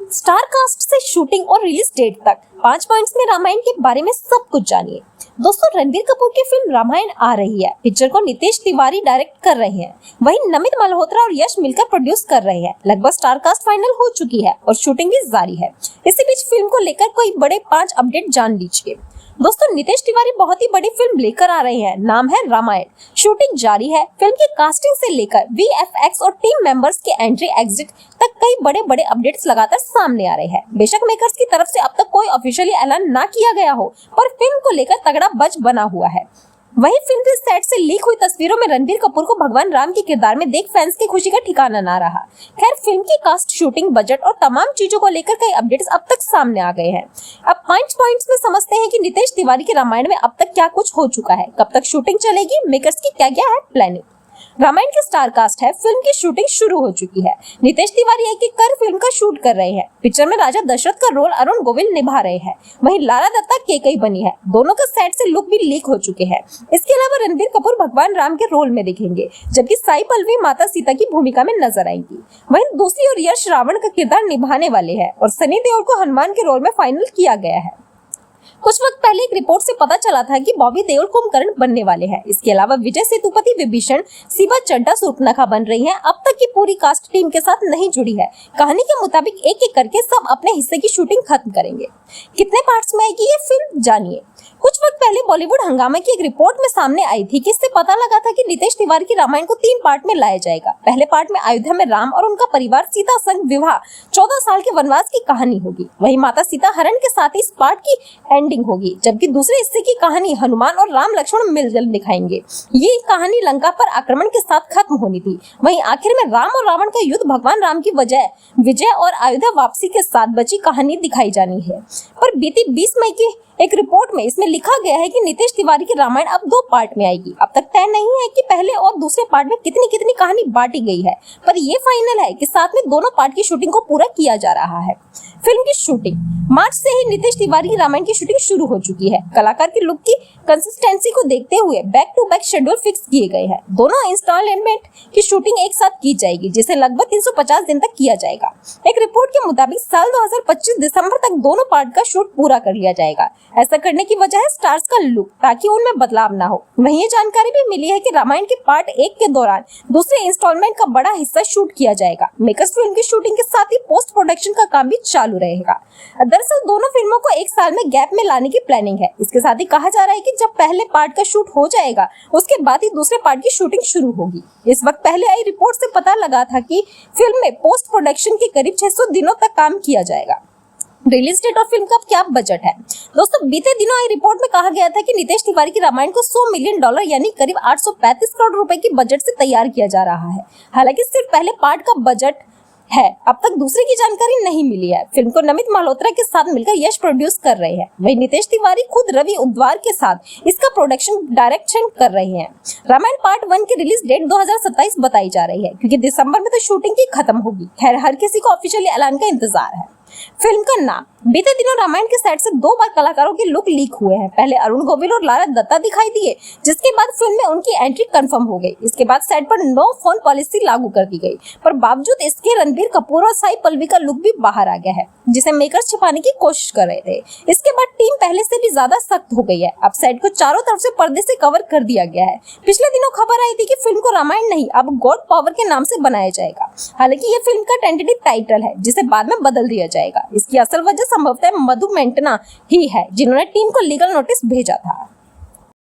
Star cast से shooting और release date तक 5 पॉइंट्स में रामायण के बारे में सब कुछ जानिए। दोस्तों, रणबीर कपूर की फिल्म रामायण आ रही है। पिक्चर को नितेश तिवारी डायरेक्ट कर रहे हैं, वहीं नमित मल्होत्रा और यश मिलकर प्रोड्यूस कर रहे हैं। लगभग स्टार कास्ट फाइनल हो चुकी है और शूटिंग भी जारी है। इसी बीच फिल्म को लेकर कोई बड़े 5 अपडेट जान लीजिए। दोस्तों, नितेश तिवारी बहुत ही बड़ी फिल्म लेकर आ रहे हैं, नाम है रामायण। शूटिंग जारी है। फिल्म की कास्टिंग से लेकर VFX और टीम मेंबर्स के एंट्री एग्जिट तक कई बड़े अपडेट्स लगातार सामने आ रहे हैं। बेशक मेकर्स की तरफ से अब तक कोई ऑफिशियली ऐलान ना किया गया हो, पर फिल्म को लेकर तगड़ा बज़ बना हुआ है। वहीं फिल्म के सेट से लीक हुई तस्वीरों में रणबीर कपूर को भगवान राम के किरदार में देख फैंस की खुशी का ठिकाना ना रहा। खैर, फिल्म की कास्ट, शूटिंग, बजट और तमाम चीजों को लेकर कई अपडेट्स अब तक सामने आ गए हैं। अब 5 पॉइंट्स में समझते हैं कि नितेश तिवारी के रामायण में अब तक क्या कुछ हो चुका है, कब तक शूटिंग चलेगी, मेकर्स की क्या है प्लानिंग। रामायण की स्टार कास्ट है। फिल्म की शूटिंग शुरू हो चुकी है। नितेश तिवारी एक कर फिल्म का शूट कर रहे हैं। पिक्चर में राजा दशरथ का रोल अरुण गोविल निभा रहे हैं। वहीं लारा दत्ता केकई बनी है। दोनों का सेट से लुक भी लीक हो चुके हैं। इसके अलावा रणबीर कपूर भगवान राम के रोल में दिखेंगे, जबकि साई पल्लवी माता सीता की भूमिका में नजर आएंगी। वहीं दूसरी ओर यश रावण का किरदार निभाने वाले हैं और सनी देओल को हनुमान के रोल में फाइनल किया गया है। कुछ वक्त पहले एक रिपोर्ट से पता चला था कि बॉबी देओल कुंभकर्ण बनने वाले हैं। इसके अलावा विजय सेतुपति, विभीषण, शिवा चड्ढा सूर्पनखा बन रही हैं। अब तक की पूरी कास्ट टीम के साथ नहीं जुड़ी है। कहानी के मुताबिक एक करके सब अपने हिस्से की शूटिंग खत्म करेंगे। कितने पार्ट्स में आएगी ये फिल्म, जानिए। कुछ वक्त पहले बॉलीवुड हंगामा की एक रिपोर्ट में सामने आई थी कि इससे पता लगा था कि नितेश तिवारी की रामायण को 3 पार्ट में लाया जाएगा। पहले पार्ट में अयोध्या में राम और उनका परिवार सीता संग विवाह 14 साल के वनवास की कहानी होगी। वहीं माता सीता हरण के साथ इस पार्ट की एंडिंग होगी, जबकि दूसरे हिस्से की कहानी हनुमान और राम लक्ष्मण मिलजुल दिखाएंगे। ये कहानी लंका पर आक्रमण के साथ खत्म होनी थी। वहीं आखिर में राम और रावण का युद्ध भगवान राम की विजय और अयोध्या वापसी के साथ बची कहानी दिखाई जानी है। पर बीती 20 मई की एक रिपोर्ट में इसमें लिखा गया है कि नितेश तिवारी की रामायण अब 2 पार्ट में आएगी। अब तक तय नहीं है कि पहले और दूसरे पार्ट में कितनी कहानी बांटी गई है, पर यह फाइनल है कि साथ में दोनों पार्ट की शूटिंग को पूरा किया जा रहा है। फिल्म की शूटिंग मार्च से ही नितेश तिवारी की रामायण की शूटिंग शुरू हो चुकी है। कलाकार की लुक की कंसिस्टेंसी को देखते हुए back to back schedule fix किए गए हैं। दोनों इंस्टॉलमेंट की शूटिंग एक साथ की जाएगी, जिसे लगभग 350 दिन तक किया जाएगा। एक रिपोर्ट के मुताबिक साल 2025 दिसंबर तक दोनों पार्ट का शूट पूरा कर लिया जाएगा। ऐसा करने की वजह है स्टार्स का लुक, ताकि उनमें बदलाव ना हो। वहीं ये जानकारी भी मिली है कि रामायण के पार्ट 1 के दौरान दूसरे इंस्टॉलमेंट का बड़ा हिस्सा शूट किया जाएगा। मेकर्स फिल्म की शूटिंग के साथ ही पोस्ट प्रोडक्शन का काम भी चालू रहेगा। दरअसल दोनों फिल्मों को एक साल में गैप में लाने की प्लानिंग है। इसके साथ ही कहा जा रहा है कि जब पहले पार्ट का शूट हो जाएगा, उसके बाद ही दूसरे पार्ट की शूटिंग शुरू होगी। इस वक्त पहले आई रिपोर्ट से पता लगा था कि फिल्म में पोस्ट प्रोडक्शन के करीब 600 दिनों तक काम किया जाएगा। रिलीज डेट और फिल्म का क्या बजट है? दोस्तों, बीते दिनों आई रिपोर्ट में कहा गया था कि नितेश तिवारी की रामायण को $100 मिलियन यानी करीब 835 करोड़ रुपए की बजट से तैयार किया जा रहा है। हालांकि सिर्फ पहले पार्ट का बजट है, अब तक दूसरे की जानकारी नहीं मिली है। फिल्म को नमित मल्होत्रा के साथ मिलकर यश प्रोड्यूस कर रहे हैं। वहीं नितेश तिवारी खुद रवि उद्वार के साथ इसका प्रोडक्शन डायरेक्शन कर रहे हैं। रामायण पार्ट 1 की रिलीज डेट 2027 बताई जा रही है, क्योंकि दिसंबर में तो शूटिंग की खत्म होगी। खैर, हर किसी को ऑफिशियली ऐलान का इंतजार है। फिल्म का नाम, बीते दिनों रामायण के सेट से 2 बार कलाकारों के लुक लीक हुए हैं। पहले अरुण गोविल और लारा दत्ता दिखाई दिए, जिसके बाद फिल्म में उनकी एंट्री कंफर्म हो गई। इसके बाद सेट पर नो फोन पॉलिसी लागू कर दी गई, पर बावजूद इसके रणबीर कपूर और साई पल्लवी का लुक भी बाहर आ गया है, जिसे मेकर्स छिपाने की कोशिश कर रहे थे। इसके बाद टीम पहले से भी ज्यादा सख्त हो गई है। अब सेट को चारों तरफ से पर्दे से कवर कर दिया गया है। पिछले दिनों खबर आई थी कि फिल्म को रामायण नहीं, अब गॉड पावर के नाम से बनाया जाएगा। हालांकि ये फिल्म का टेंटेटिव टाइटल है, जिसे बाद में बदल दिया जाएगा। इसकी असल वजह संभवतः मधु मेंटना ही है, जिन्होंने टीम को लीगल नोटिस भेजा था।